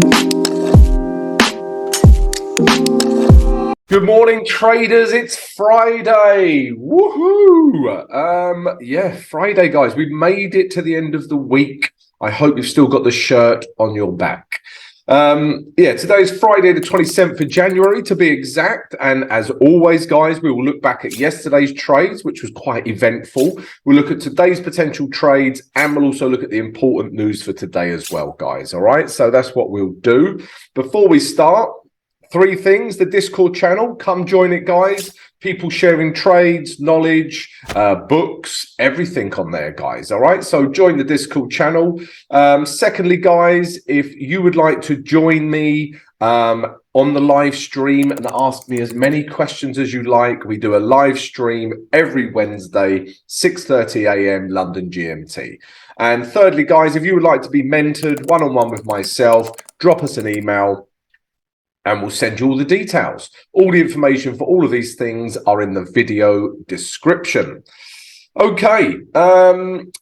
Good morning, traders. It's Friday. Woohoo! Yeah, Friday, guys. We've made it to the end of the week. I hope you've still got the shirt on your back. Yeah, today's Friday, the 27th of January, to be exact. And as always, guys, we will look back at yesterday's trades, which was quite eventful. We'll look at today's potential trades, and we'll also look at the important news for today as well, guys. All right, so that's what we'll do. Before we start, three things: the Discord channel, come join it, guys. People sharing trades, knowledge, books, everything on there, guys. All right, so join the Discord channel. Secondly, guys, if you would like to join me on the live stream and ask me as many questions as you like, we do a live stream every Wednesday, 6:30 a.m. London GMT. And thirdly, guys, if you would like to be mentored one-on-one with myself, drop us an email and we'll send you all the details. All the information for all of these things are in the video description. Okay,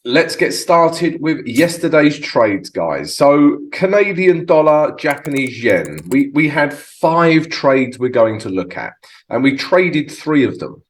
let's get started with yesterday's trades, guys. So Canadian dollar, Japanese yen. We had 5 trades we're going to look at, and we traded 3 of them.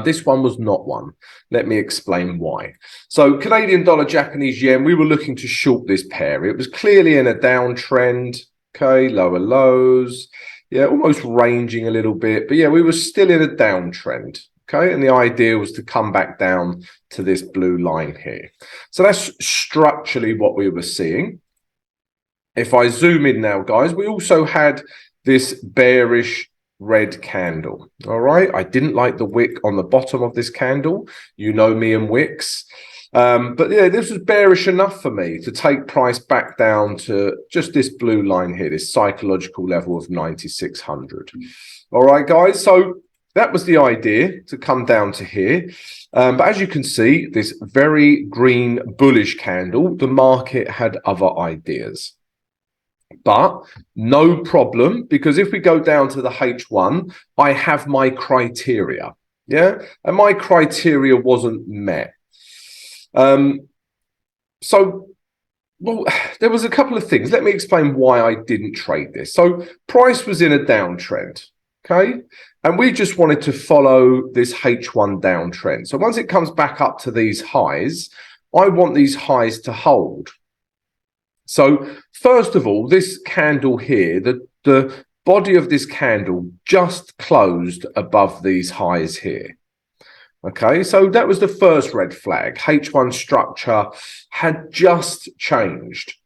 This one was not one. Let me explain why. So Canadian dollar, Japanese yen, we were looking to short this pair. It was clearly in a downtrend. Okay, lower lows, yeah, almost ranging a little bit, but yeah, we were still in a downtrend. Okay, and the idea was to come back down to this blue line here. So that's structurally what we were seeing. If I zoom in now, guys, we also had this bearish red candle. All right, I didn't like the wick on the bottom of this candle. You know me and wicks. But yeah, this was bearish enough for me to take price back down to just this blue line here, this psychological level of 9,600. All right, guys. So that was the idea, to come down to here. But as you can see, this very green bullish candle, the market had other ideas. But no problem, because if we go down to the H1, I have my criteria. Yeah, and my criteria wasn't met. So, well, there was a couple of things. Let me explain why I didn't trade this. So price was in a downtrend, okay? And we just wanted to follow this H1 downtrend. So once it comes back up to these highs, I want these highs to hold. So first of all, this candle here, the body of this candle just closed above these highs here. Okay, so that was the first red flag. H1 structure had just changed.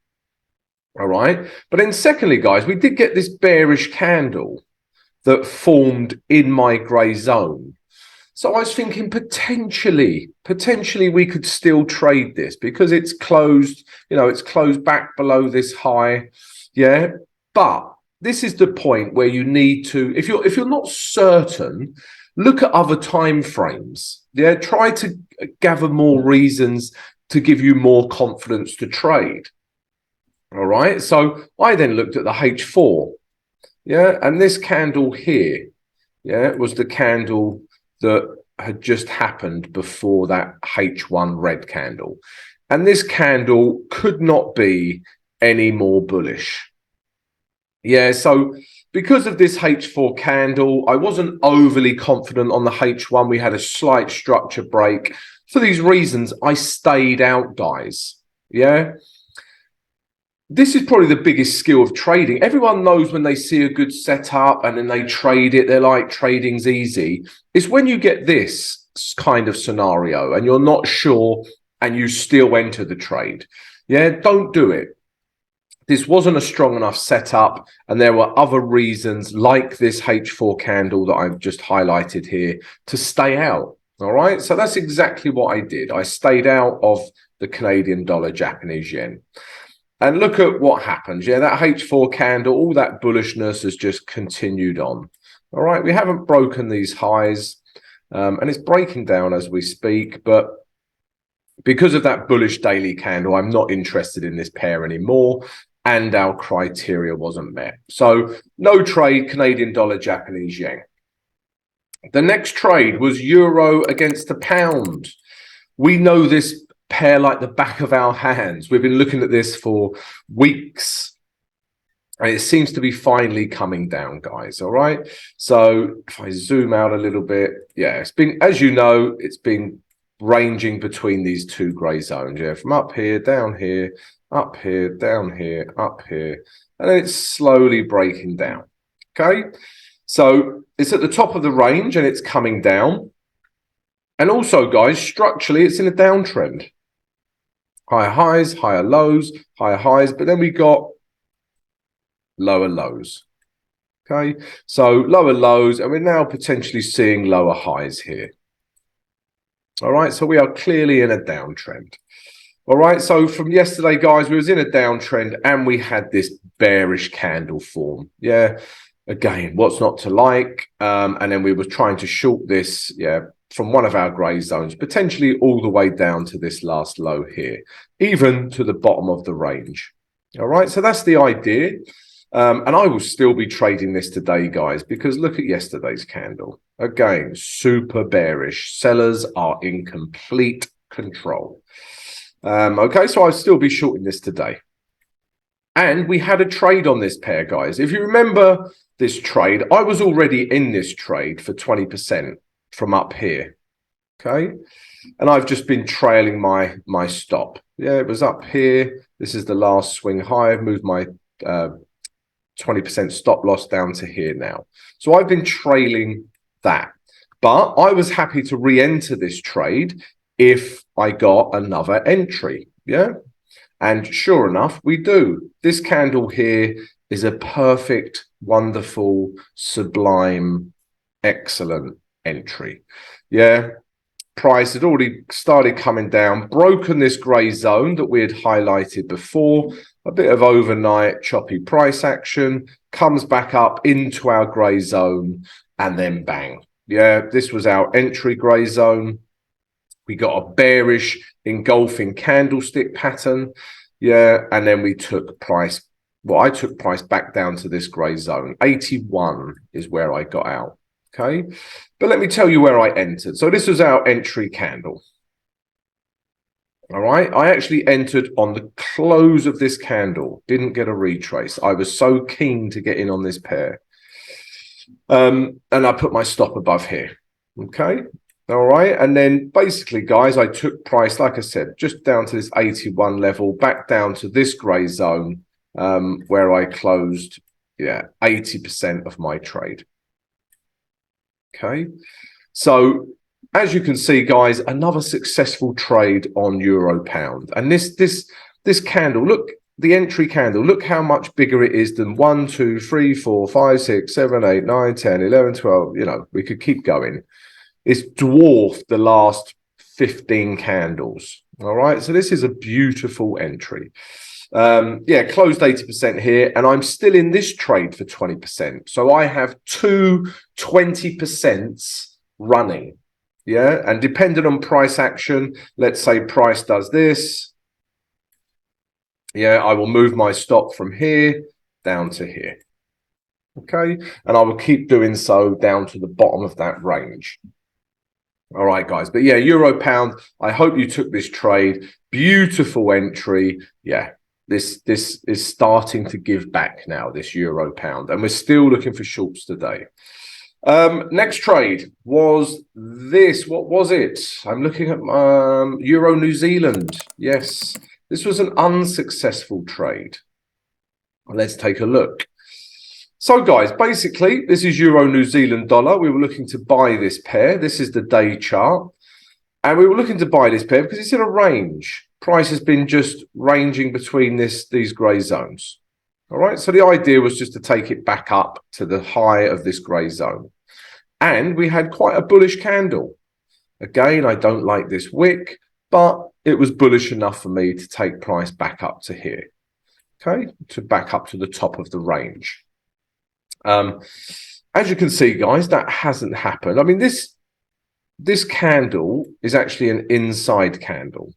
All right, but then secondly, guys, we did get this bearish candle that formed in my grey zone. So I was thinking potentially we could still trade this because it's closed, you know, it's closed back below this high. Yeah, but this is the point where you need to, if you're not certain, look at other time frames. Yeah, try to gather more reasons to give you more confidence to trade. All right, so I then looked at the H4. Yeah, and this candle here, yeah, was the candle that had just happened before that H1 red candle. And this candle could not be any more bullish. Yeah, so because of this H4 candle, I wasn't overly confident on the H1. We had a slight structure break. For these reasons, I stayed out, guys. Yeah. This is probably the biggest skill of trading. Everyone knows when they see a good setup and then they trade it, they're like, trading's easy. It's when you get this kind of scenario and you're not sure and you still enter the trade. Yeah, don't do it. This wasn't a strong enough setup, and there were other reasons like this H4 candle that I've just highlighted here to stay out. All right, so that's exactly what I did. I stayed out of the Canadian dollar, Japanese yen. And look at what happens. Yeah, that H4 candle, all that bullishness has just continued on. All right, we haven't broken these highs, and it's breaking down as we speak, but because of that bullish daily candle, I'm not interested in this pair anymore, and our criteria wasn't met. So no trade, Canadian dollar, Japanese yen. The next trade was euro against the pound. We know this pair like the back of our hands. We've been looking at this for weeks. And it seems to be finally coming down, guys. All right. So if I zoom out a little bit, yeah, it's been, as you know, it's been ranging between these two grey zones. Yeah, from up here, down here, up here, down here, up here, and then it's slowly breaking down. Okay. So it's at the top of the range and it's coming down. And also, guys, structurally, it's in a downtrend. Higher highs, higher lows, higher highs, but then we got lower lows. Okay, so lower lows, and we're now potentially seeing lower highs here. All right, so we are clearly in a downtrend. All right, so from yesterday, guys, we was in a downtrend and we had this bearish candle form. Yeah, again, what's not to like? And then we were trying to short this, yeah, from one of our grey zones, potentially all the way down to this last low here, even to the bottom of the range. All right, so that's the idea. And I will still be trading this today, guys, because look at yesterday's candle. Again, super bearish. Sellers are in complete control. Okay, so I'll still be shorting this today. And we had a trade on this pair, guys. If you remember this trade, I was already in this trade for 20% from up here. Okay, and I've just been trailing my stop. Yeah, it was up here. This is the last swing high. I've moved my 20% stop loss down to here now. So I've been trailing that. But I was happy to re-enter this trade if I got another entry. Yeah. And sure enough, we do. This candle here is a perfect, wonderful, sublime, excellent entry. Yeah. Price had already started coming down, broken this grey zone that we had highlighted before, a bit of overnight choppy price action, comes back up into our grey zone, and then bang. Yeah, this was our entry grey zone. We got a bearish engulfing candlestick pattern. Yeah, and then we took price, well, I took price back down to this grey zone. 81 is where I got out. Okay, but let me tell you where I entered. So this was our entry candle. All right, I actually entered on the close of this candle, didn't get a retrace. I was so keen to get in on this pair. And I put my stop above here. Okay, all right, and then basically, guys, I took price, like I said, just down to this 81 level, back down to this grey zone, where I closed, yeah, 80% of my trade. Okay, so as you can see, guys, another successful trade on euro pound. And this candle, look, the entry candle, look how much bigger it is than 1, 2, 3, 4, 5, 6, 7, 8, 9, 10, 11, 12. You know, we could keep going. It's dwarfed the last 15 candles. All right, so this is a beautiful entry. Yeah, closed 80% here, and I'm still in this trade for 20%. So I have two 20% running. Yeah, and depending on price action, let's say price does this. Yeah, I will move my stop from here down to here. Okay, and I will keep doing so down to the bottom of that range. All right, guys. But yeah, euro pound, I hope you took this trade. Beautiful entry. Yeah, this is starting to give back now, this euro pound, and we're still looking for shorts today. Next trade was this. What was it? I'm looking at Euro New Zealand. Yes, this was an unsuccessful trade. Let's take a look. So, guys, basically, this is Euro New Zealand dollar. We were looking to buy this pair. This is the day chart. And we were looking to buy this pair because it's in a range. Price has been just ranging between these grey zones. All right, so the idea was just to take it back up to the high of this grey zone. And we had quite a bullish candle. Again, I don't like this wick, but it was bullish enough for me to take price back up to here. Okay, to back up to the top of the range. As you can see, guys, that hasn't happened. I mean, this candle is actually an inside candle.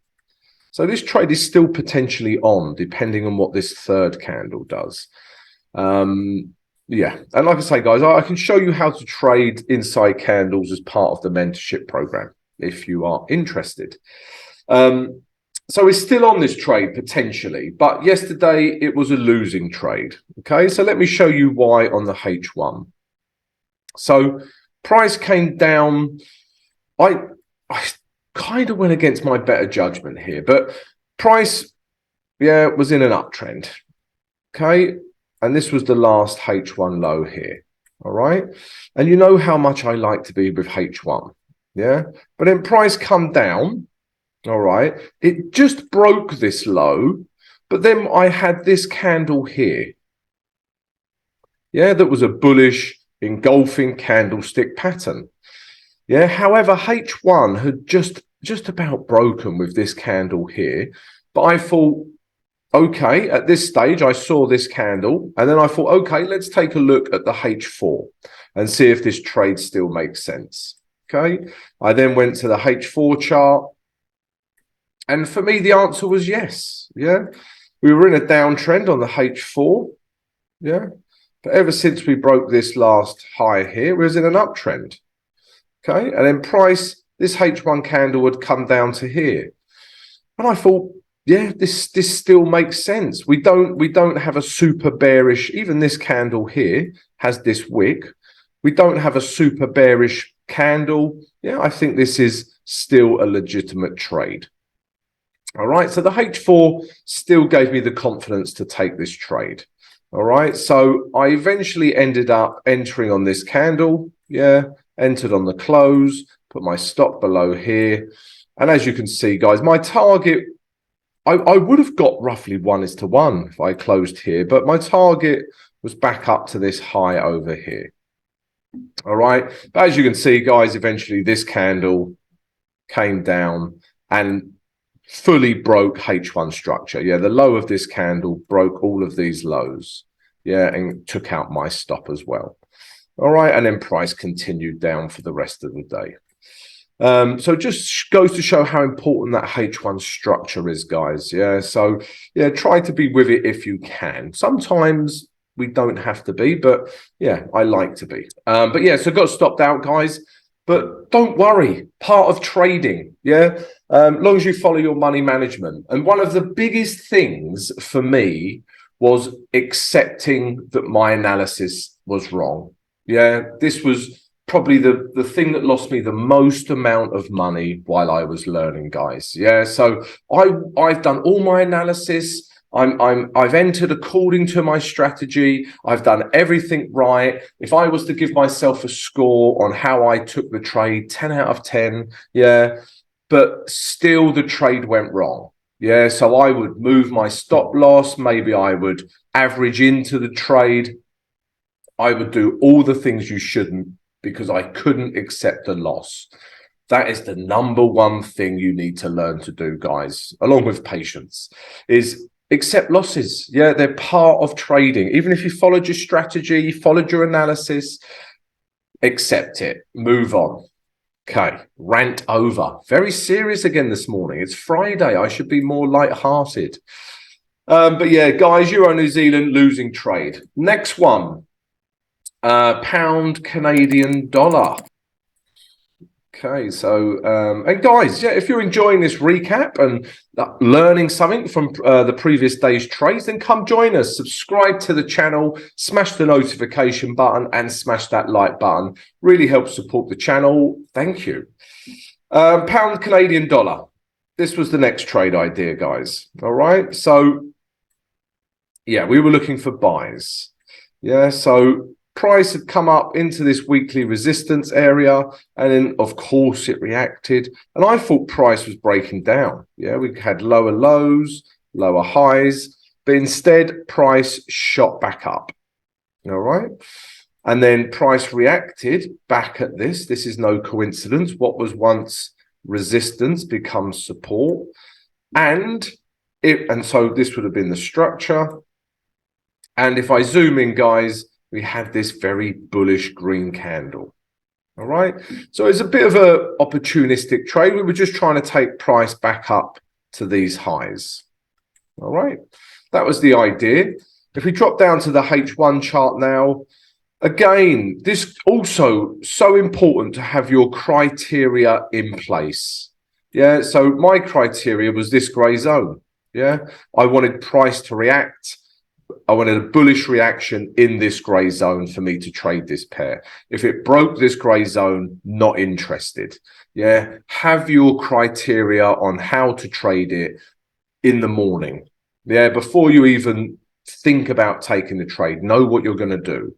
So this trade is still potentially on, depending on what this third candle does. Yeah, and like I say, guys, I can show you how to trade inside candles as part of the mentorship program if you are interested. So we're still on this trade potentially, but yesterday it was a losing trade. Okay, so let me show you why on the H1. So price came down. I kind of went against my better judgment here, but price, yeah, was in an uptrend. Okay, and this was the last H1 low here. All right, and you know how much I like to be with H1. Yeah, but then price come down. All right, it just broke this low, but then I had this candle here. Yeah, that was a bullish engulfing candlestick pattern. Yeah, however, H1 had just about broken with this candle here, but I thought, okay, at this stage, I saw this candle, and then I thought, okay, let's take a look at the H4 and see if this trade still makes sense. Okay, I then went to the H4 chart. And for me, the answer was yes. Yeah. We were in a downtrend on the H4. Yeah. But ever since we broke this last high here, we was in an uptrend. Okay. And then price, this H1 candle would come down to here. And I thought, yeah, this still makes sense. We don't have a super bearish, even this candle here has this wick. We don't have a super bearish candle. Yeah, I think this is still a legitimate trade. All right, so the H4 still gave me the confidence to take this trade. All right, so I eventually ended up entering on this candle. Yeah, entered on the close, put my stop below here. And as you can see, guys, my target, I would have got roughly 1:1 if I closed here, but my target was back up to this high over here. All right, but as you can see, guys, eventually this candle came down and fully broke H1 structure. Yeah, the low of this candle broke all of these lows. Yeah, and took out my stop as well. All right, and then price continued down for the rest of the day. So just goes to show how important that H1 structure is, guys. Yeah, so yeah, try to be with it if you can. Sometimes we don't have to be, but yeah, I like to be. But yeah, so got stopped out, guys. But don't worry, part of trading, yeah, long as you follow your money management. And one of the biggest things for me was accepting that my analysis was wrong. Yeah, this was probably the thing that lost me the most amount of money while I was learning, guys. Yeah, so I've done all my analysis. I've entered according to my strategy. I've done everything right. If I was to give myself a score on how I took the trade, 10 out of 10, yeah, but still the trade went wrong. Yeah, so I would move my stop loss. Maybe I would average into the trade. I would do all the things you shouldn't because I couldn't accept a loss. That is the number one thing you need to learn to do, guys, along with patience, is accept losses. Yeah, they're part of trading. Even if you followed your strategy, you followed your analysis, accept it, move on. Okay, rant over. Very serious again this morning. It's Friday. I should be more light-hearted. But yeah, guys, Euro New Zealand losing trade. Next one, pound Canadian dollar. Okay, so, and guys, yeah, if you're enjoying this recap and learning something from the previous day's trades, then come join us, subscribe to the channel, smash the notification button and smash that like button. Really helps support the channel. Thank you. Pound Canadian dollar. This was the next trade idea, guys. All right, so, yeah, we were looking for buys. Yeah, so price had come up into this weekly resistance area, and then of course it reacted, and I thought price was breaking down. Yeah, we had lower lows, lower highs, but instead price shot back up. All right, and then price reacted back at this. This is no coincidence. What was once resistance becomes support, and so this would have been the structure. And if I zoom in, guys, we had this very bullish green candle. All right. So it's a bit of an opportunistic trade. We were just trying to take price back up to these highs. All right. That was the idea. If we drop down to the H1 chart now, again, this also so important to have your criteria in place. Yeah, so my criteria was this grey zone. Yeah, I wanted price to react. I wanted a bullish reaction in this grey zone for me to trade this pair. If it broke this grey zone, not interested. Yeah, have your criteria on how to trade it in the morning. Yeah, before you even think about taking the trade, know what you're going to do.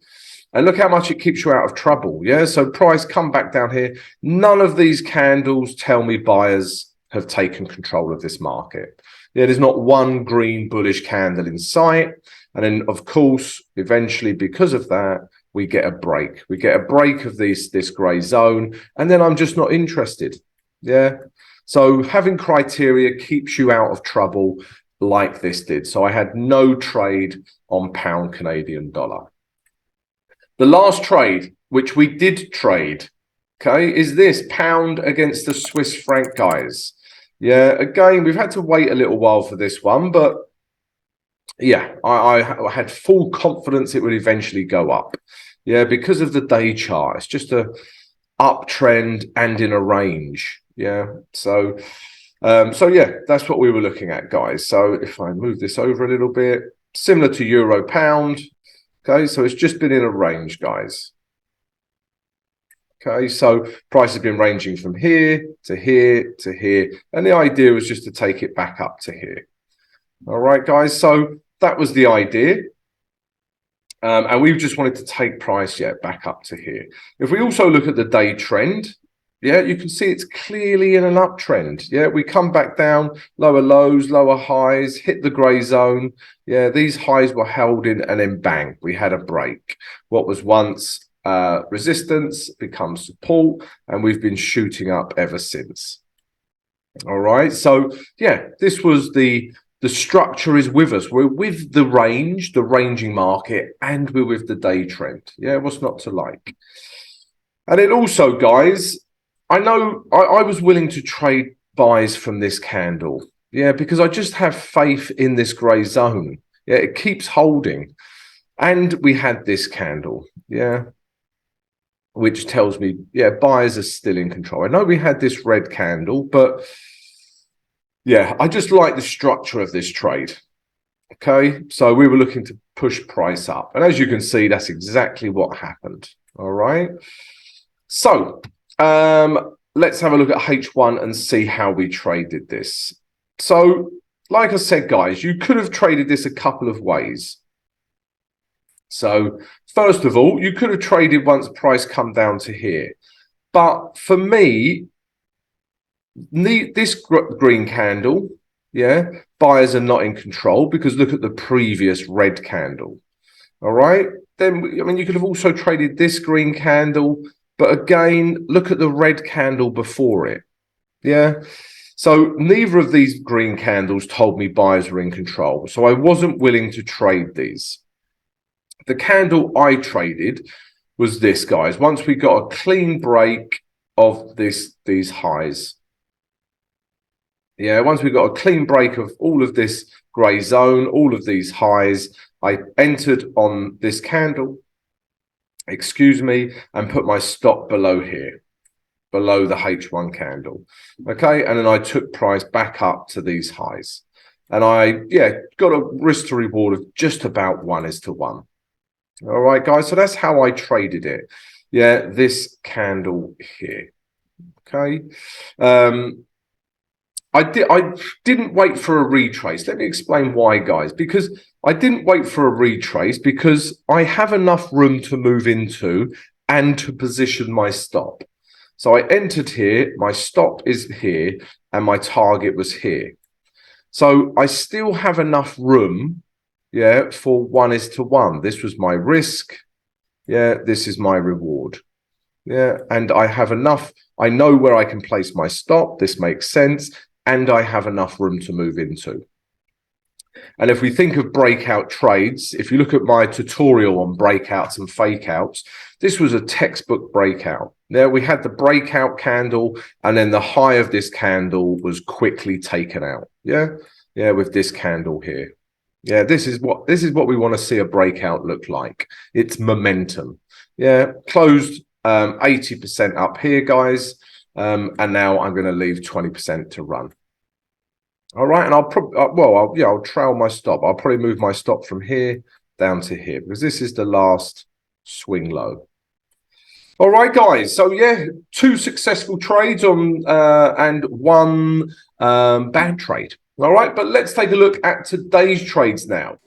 And look how much it keeps you out of trouble. Yeah, so price come back down here. None of these candles tell me buyers have taken control of this market. Yeah, there's not one green bullish candle in sight. And then, of course, eventually, because of that, we get a break. We get a break of this grey zone, and then I'm just not interested. Yeah. So having criteria keeps you out of trouble like this did. So I had no trade on pound Canadian dollar. The last trade, which we did trade, okay, is this pound against the Swiss franc, guys. Yeah, again, we've had to wait a little while for this one, but yeah, I had full confidence it would eventually go up. Yeah, because of the day chart, it's just a uptrend and in a range. Yeah, so yeah, that's what we were looking at, guys. So if I move this over a little bit, similar to euro pound. Okay, so it's just been in a range, guys. Okay, so price has been ranging from here to here to here, and the idea was just to take it back up to here. All right, guys, so that was the idea. And we just wanted to take price back up to here. If we also look at the day trend, yeah, you can see it's clearly in an uptrend. Yeah, we come back down, lower lows, lower highs, hit the grey zone. Yeah, these highs were held in and then bang, we had a break. What was once resistance becomes support, and we've been shooting up ever since. All right, so yeah, this was the structure is with us. We're with the range, the ranging market, and we're with the day trend. Yeah, what's not to like? And then also, guys, I know I was willing to trade buys from this candle. Yeah, because I just have faith in this grey zone. Yeah, it keeps holding. And we had this candle. Yeah, which tells me, yeah, buyers are still in control. I know we had this red candle, but yeah, I just like the structure of this trade. Okay, so we were looking to push price up. And as you can see, that's exactly what happened. All right. So let's have a look at H1 and see how we traded this. So like I said, guys, you could have traded this a couple of ways. So first of all, you could have traded once price come down to here. But for me, this green candle, yeah, buyers are not in control because look at the previous red candle. All right. Then, I mean, you could have also traded this green candle, but again, look at the red candle before it. Yeah. So neither of these green candles told me buyers were in control. So I wasn't willing to trade these. The candle I traded was this, guys. Once we got a clean break of these highs. Yeah, once we got a clean break of all of this grey zone, all of these highs, I entered on this candle, excuse me, and put my stop below here, below the H1 candle. Okay, and then I took price back up to these highs. And I, yeah, got a risk to reward of just about 1:1. All right, guys, so that's how I traded it. Yeah, this candle here. Okay. I didn't wait for a retrace. Let me explain why, guys. Because I didn't wait for a retrace because I have enough room to move into and to position my stop. So I entered here, my stop is here, and my target was here. So I still have enough room, yeah, for 1:1. This was my risk. Yeah, this is my reward. Yeah, and I have enough. I know where I can place my stop. This makes sense. And I have enough room to move into. And if we think of breakout trades, if you look at my tutorial on breakouts and fake outs, this was a textbook breakout. There we had the breakout candle, and then the high of this candle was quickly taken out. Yeah, yeah, with this candle here. Yeah, this is what we want to see a breakout look like. It's momentum. Yeah, closed 80% up here, guys. And now I'm going to leave 20% to run. All right, and I'll trail my stop. I'll probably move my stop from here down to here because this is the last swing low. All right, guys. So yeah, 2 successful trades on and 1 bad trade. All right, but let's take a look at today's trades now.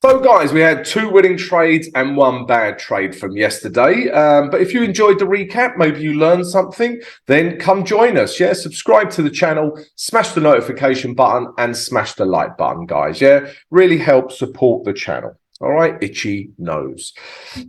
So guys, we had 2 winning trades and 1 bad trade from yesterday. But if you enjoyed the recap, maybe you learned something, then come join us. Yeah, subscribe to the channel, smash the notification button and smash the like button, guys. Yeah, really helps support the channel. All right, itchy nose.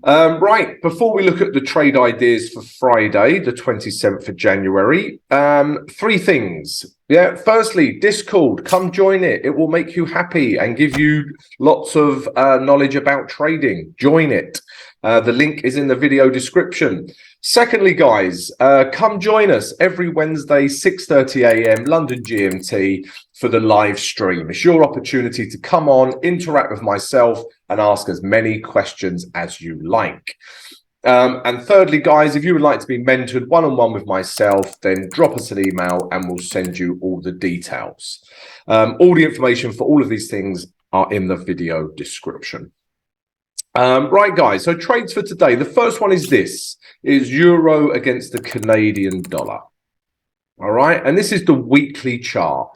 Right, before we look at the trade ideas for Friday, the 27th of January, 3 things. Yeah, firstly, Discord, come join it. It will make you happy and give you lots of knowledge about trading. Join it. The link is in the video description. Secondly, guys, come join us every Wednesday, 6:30 a.m. London GMT for the live stream. It's your opportunity to come on, interact with myself and ask as many questions as you like. And thirdly, guys, if you would like to be mentored one-on-one with myself, then drop us an email and we'll send you all the details. All the information for all of these things are in the video description. Right, guys, so trades for today. The first one is this, is euro against the Canadian dollar. All right, and this is the weekly chart.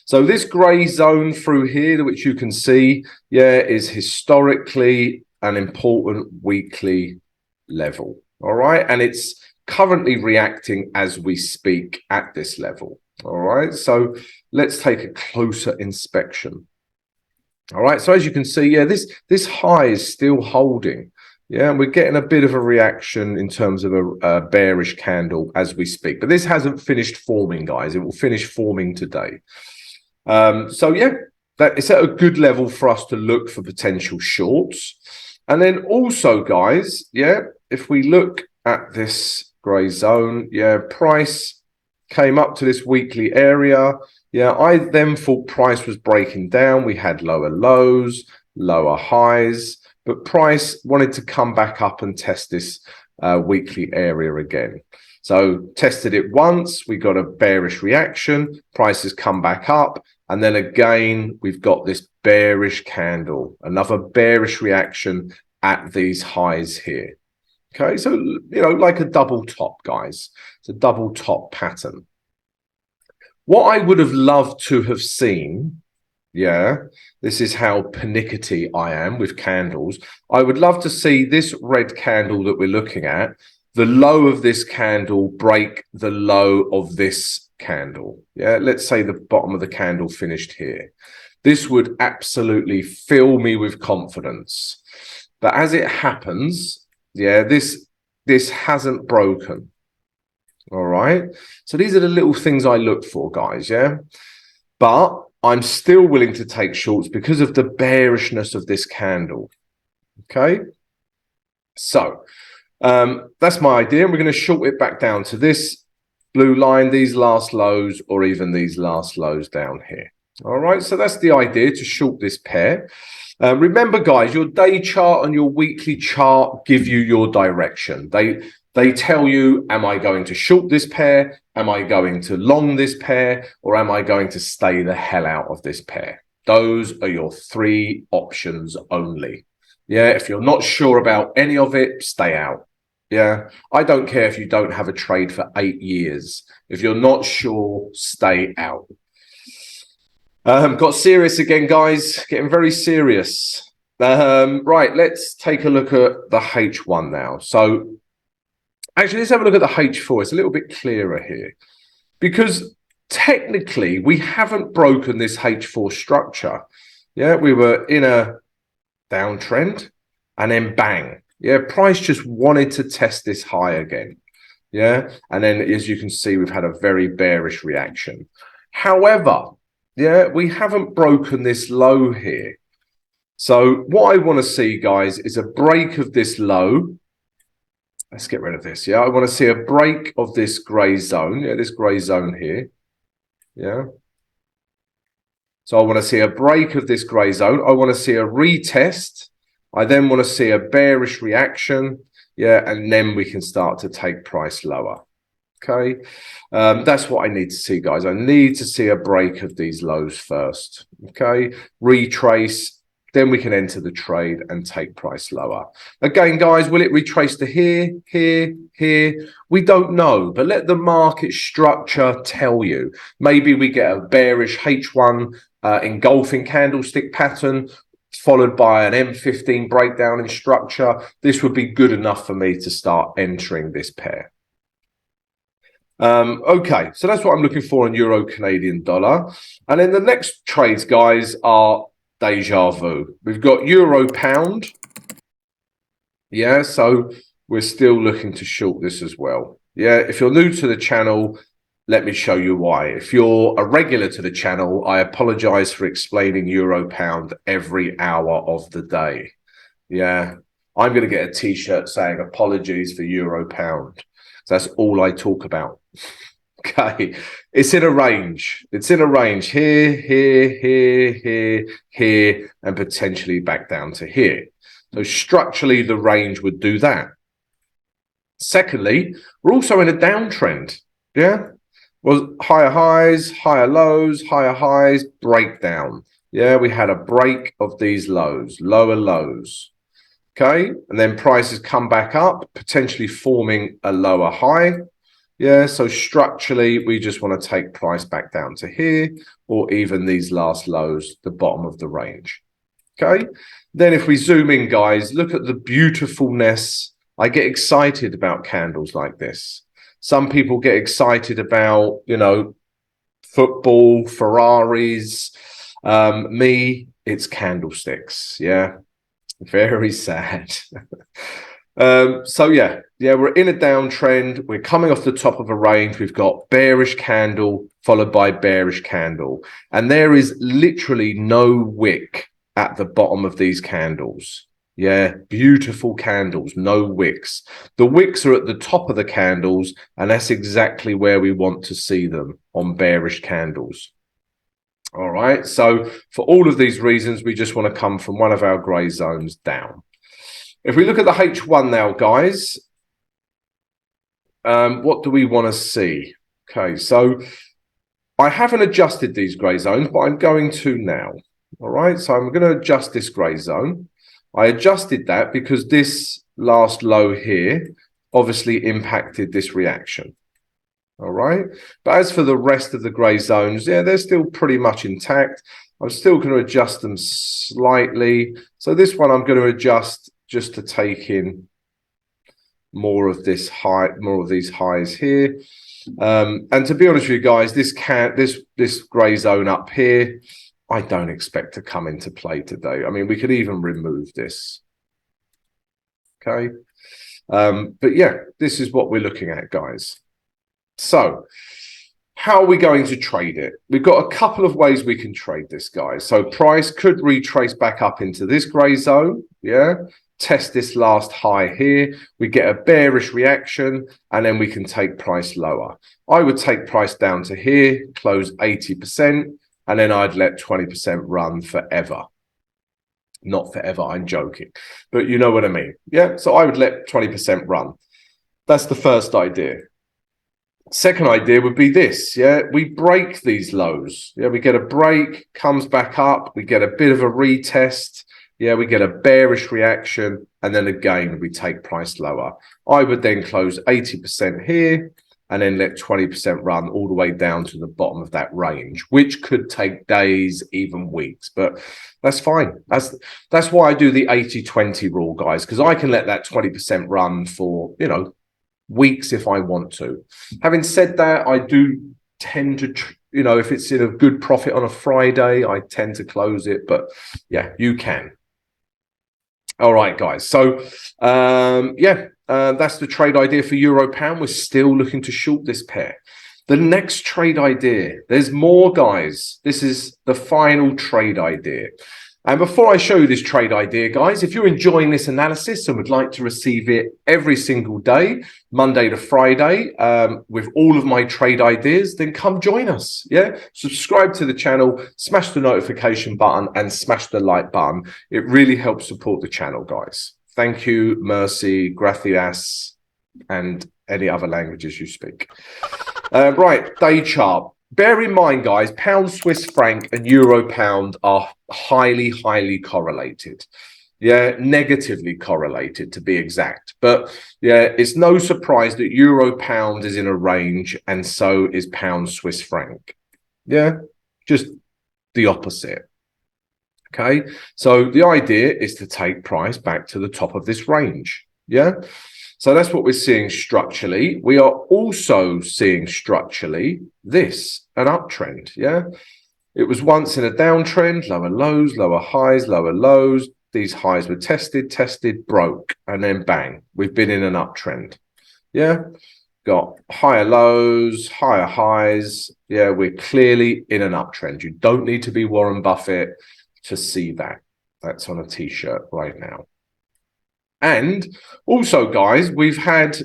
So this grey zone through here, which you can see, yeah, is historically an important weekly level. All right, and it's currently reacting as we speak at this level. All right, so let's take a closer inspection. All right, so as you can see, yeah, this high is still holding. Yeah, and we're getting a bit of a reaction in terms of a bearish candle as we speak. But this hasn't finished forming, guys. It will finish forming today. So yeah, it's at a good level for us to look for potential shorts. And then also, guys, yeah, if we look at this grey zone, yeah, price came up to this weekly area. Yeah, I then thought price was breaking down. We had lower lows, lower highs, but price wanted to come back up and test this weekly area again. So tested it once, we got a bearish reaction, price has come back up, and then again, we've got this bearish candle, another bearish reaction at these highs here. Okay, so, you know, like a double top, guys. It's a double top pattern. What I would have loved to have seen, yeah, this is how pernickety I am with candles. I would love to see this red candle that we're looking at, the low of this candle break the low of this candle. Yeah, let's say the bottom of the candle finished here. This would absolutely fill me with confidence. But as it happens, yeah, this hasn't broken. All right. So these are the little things I look for, guys. Yeah. But I'm still willing to take shorts because of the bearishness of this candle. Okay. So that's my idea. And we're going to short it back down to this blue line, these last lows, or even these last lows down here. All right. So that's the idea, to short this pair. Remember, guys, your day chart and your weekly chart give you your direction. They tell you, am I going to short this pair? Am I going to long this pair? Or am I going to stay the hell out of this pair? Those are your 3 options only. Yeah, if you're not sure about any of it, stay out. Yeah, I don't care if you don't have a trade for 8 years. If you're not sure, stay out. Got serious again, guys. Getting very serious. Right, let's take a look at the H1 now. So actually, let's have a look at the H4. It's a little bit clearer here because technically we haven't broken this H4 structure. Yeah, we were in a downtrend and then bang. Yeah, price just wanted to test this high again. Yeah, and then as you can see, we've had a very bearish reaction. However, yeah, we haven't broken this low here. So what I want to see, guys, is a break of this low. Let's get rid of this. Yeah, I want to see a break of this grey zone. Yeah, this grey zone here. Yeah. So I want to see a break of this grey zone. I want to see a retest. I then want to see a bearish reaction. Yeah, and then we can start to take price lower. Okay, that's what I need to see, guys. I need to see a break of these lows first. Okay, retrace, then we can enter the trade and take price lower. Again, guys, will it retrace to here, here, here? We don't know, but let the market structure tell you. Maybe we get a bearish H1 engulfing candlestick pattern, followed by an M15 breakdown in structure. This would be good enough for me to start entering this pair. Okay, so that's what I'm looking for in euro Canadian dollar. And then the next trades, guys, are deja vu. We've got euro pound. Yeah, so we're still looking to short this as well. Yeah, if you're new to the channel, let me show you why. If you're a regular to the channel, I apologize for explaining euro pound every hour of the day. Yeah, I'm going to get a t-shirt saying apologies for euro pound. So that's all I talk about. Okay, it's in a range. It's in a range here, here, here, here, here, and potentially back down to here. So structurally, the range would do that. Secondly, we're also in a downtrend. Yeah, well, higher highs, higher lows, higher highs, breakdown. Yeah, we had a break of these lows, lower lows. Okay, and then prices come back up, potentially forming a lower high. Yeah, so structurally, we just want to take price back down to here, or even these last lows, the bottom of the range. Okay, then if we zoom in, guys, look at the beautifulness. I get excited about candles like this. Some people get excited about, you know, football, Ferraris. Me, it's candlesticks. Yeah. Very sad. So yeah, we're in a downtrend. We're coming off the top of a range. We've got bearish candle followed by bearish candle, and there is literally no wick at the bottom of these candles. Yeah, beautiful candles, no wicks. The wicks are at the top of the candles, and that's exactly where we want to see them, on bearish candles. All right, so for all of these reasons, we just want to come from one of our grey zones down. If we look at the H1 now, guys, what do we want to see? Okay, so I haven't adjusted these grey zones, but I'm going to now. All right, so I'm going to adjust this grey zone. I adjusted that because this last low here obviously impacted this reaction. All right, but as for the rest of the grey zones, yeah, they're still pretty much intact. I'm still going to adjust them slightly. So this one I'm going to adjust just to take in more of this high, more of these highs here. And to be honest with you guys, this grey zone up here, I don't expect to come into play today. I mean, we could even remove this. Okay, but yeah, this is what we're looking at, guys. So how are we going to trade it? We've got a couple of ways we can trade this, guys. So price could retrace back up into this grey zone. Yeah, test this last high here. We get a bearish reaction, and then we can take price lower. I would take price down to here, close 80%, and then I'd let 20% run forever. Not forever, I'm joking, but you know what I mean. Yeah, so I would let 20% run. That's the first idea. Second idea would be this. Yeah, we break these lows. Yeah, we get a break, comes back up, we get a bit of a retest. Yeah, we get a bearish reaction, and then again we take price lower. I would then close 80% here and then let 20% run all the way down to the bottom of that range, which could take days, even weeks, but that's fine. That's why I do the 80-20 rule, guys, because I can let that 20% run for, you know, weeks if I want to. Having said that, I do tend to, you know, if it's in a good profit on a Friday, I tend to close it, but yeah, you can. All right, guys. So that's the trade idea for euro pound. We're still looking to short this pair. The next trade idea, there's more, guys. This is the final trade idea. And before I show you this trade idea, guys, if you're enjoying this analysis and would like to receive it every single day, Monday to Friday, with all of my trade ideas, then come join us. Yeah, subscribe to the channel, smash the notification button and smash the like button. It really helps support the channel, guys. Thank you, mercy, gracias, and any other languages you speak. Right, day chart. Bear in mind, guys, pound Swiss franc and euro pound are highly, highly correlated. Yeah, negatively correlated to be exact. But yeah, it's no surprise that euro pound is in a range and so is pound Swiss franc. Yeah, just the opposite. Okay, so the idea is to take price back to the top of this range. Yeah, so that's what we're seeing structurally. We are also seeing structurally this, an uptrend. Yeah, it was once in a downtrend, lower lows, lower highs, lower lows. These highs were tested, broke, and then bang, we've been in an uptrend. Yeah, got higher lows, higher highs. Yeah, we're clearly in an uptrend. You don't need to be Warren Buffett to see that. That's on a t-shirt right now. And also, guys, we've had,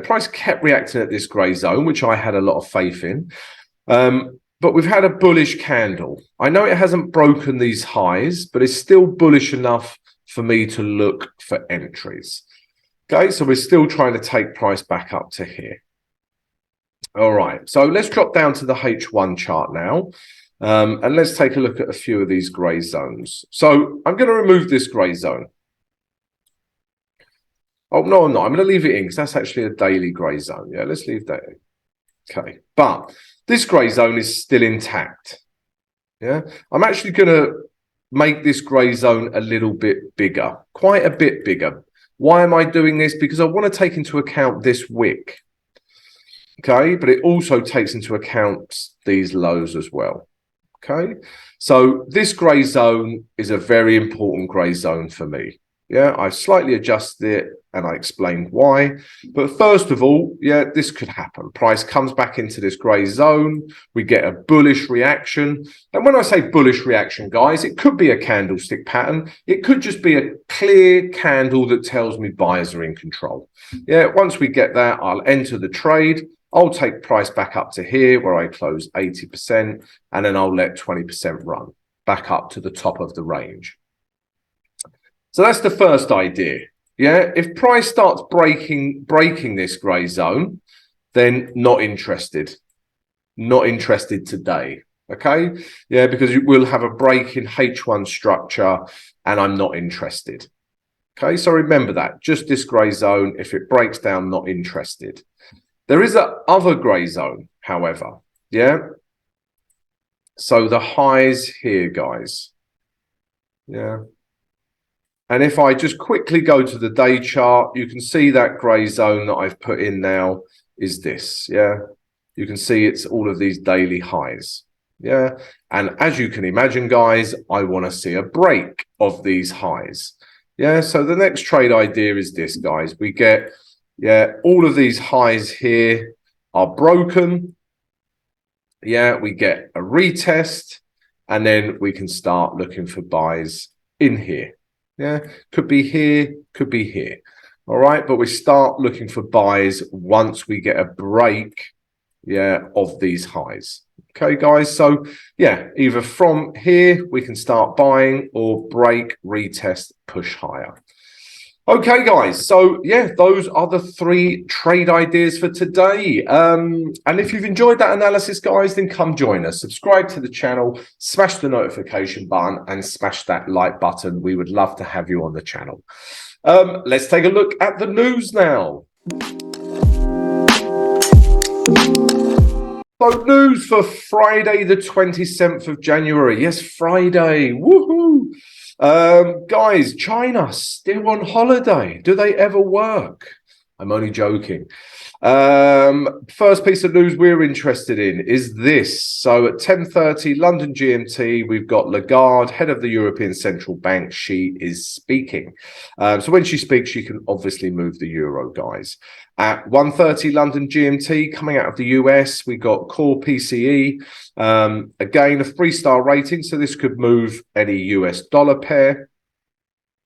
price kept reacting at this grey zone, which I had a lot of faith in. But we've had a bullish candle. I know it hasn't broken these highs, but it's still bullish enough for me to look for entries. Okay, so we're still trying to take price back up to here. All right, so let's drop down to the H1 chart now. And let's take a look at a few of these grey zones. So I'm going to remove this grey zone. Oh, no, I'm not. I'm going to leave it in because that's actually a daily grey zone. Yeah, let's leave that in. Okay, but this grey zone is still intact. Yeah, I'm actually going to make this grey zone a little bit bigger, quite a bit bigger. Why am I doing this? Because I want to take into account this wick. Okay, but it also takes into account these lows as well. Okay, so this grey zone is a very important grey zone for me. Yeah, I've slightly adjusted it and I explained why. But first of all, yeah, this could happen. Price comes back into this grey zone. We get a bullish reaction. And when I say bullish reaction, guys, it could be a candlestick pattern. It could just be a clear candle that tells me buyers are in control. Yeah, once we get that, I'll enter the trade. I'll take price back up to here where I close 80%, and then I'll let 20% run back up to the top of the range. So that's the first idea. Yeah, if price starts breaking this grey zone, then not interested. Not interested today. Okay? Yeah, because we'll have a break in H1 structure and I'm not interested. Okay, so remember that. Just this grey zone, if it breaks down, not interested. There is a other grey zone, however. Yeah. So the highs here, guys. Yeah. And if I just quickly go to the day chart, you can see that grey zone that I've put in now is this. Yeah. You can see it's all of these daily highs. Yeah. And as you can imagine, guys, I want to see a break of these highs. Yeah. So the next trade idea is this, guys. We get, yeah, all of these highs here are broken. Yeah, we get a retest, and then we can start looking for buys in here. Yeah, could be here, could be here. All right, but we start looking for buys once we get a break, yeah, of these highs. Okay, guys, so yeah, either from here we can start buying or break, retest, push higher. Okay, guys, so yeah, those are the 3 trade ideas for today. And if you've enjoyed that analysis, guys, then come join us. Subscribe to the channel, smash the notification button, and smash that like button. We would love to have you on the channel. Let's take a look at the news now. So news for Friday, the 27th of January. Yes, Friday. Woohoo! Guys, China still on holiday. Do they ever work? I'm only joking. First piece of news we're interested in is this. So at 10:30 London GMT, we've got Lagarde, head of the European Central Bank. She is speaking. So when she speaks, she can obviously move the euro, guys. At 1:30 London GMT, coming out of the US, we got core PCE. Again, a 3-star rating, so this could move any US dollar pair.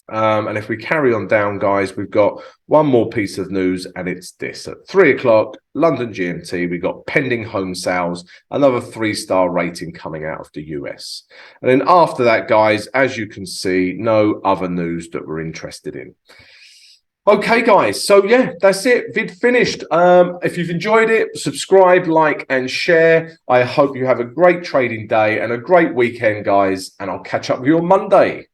And if we carry on down, guys, we've got one more piece of news, and it's this. At 3 o'clock, London GMT, we got pending home sales, another 3-star rating coming out of the US. And then after that, guys, as you can see, no other news that we're interested in. Okay, guys, so yeah, that's it. Vid finished. If you've enjoyed it, subscribe, like, and share. I hope you have a great trading day and a great weekend, guys, and I'll catch up with you on Monday.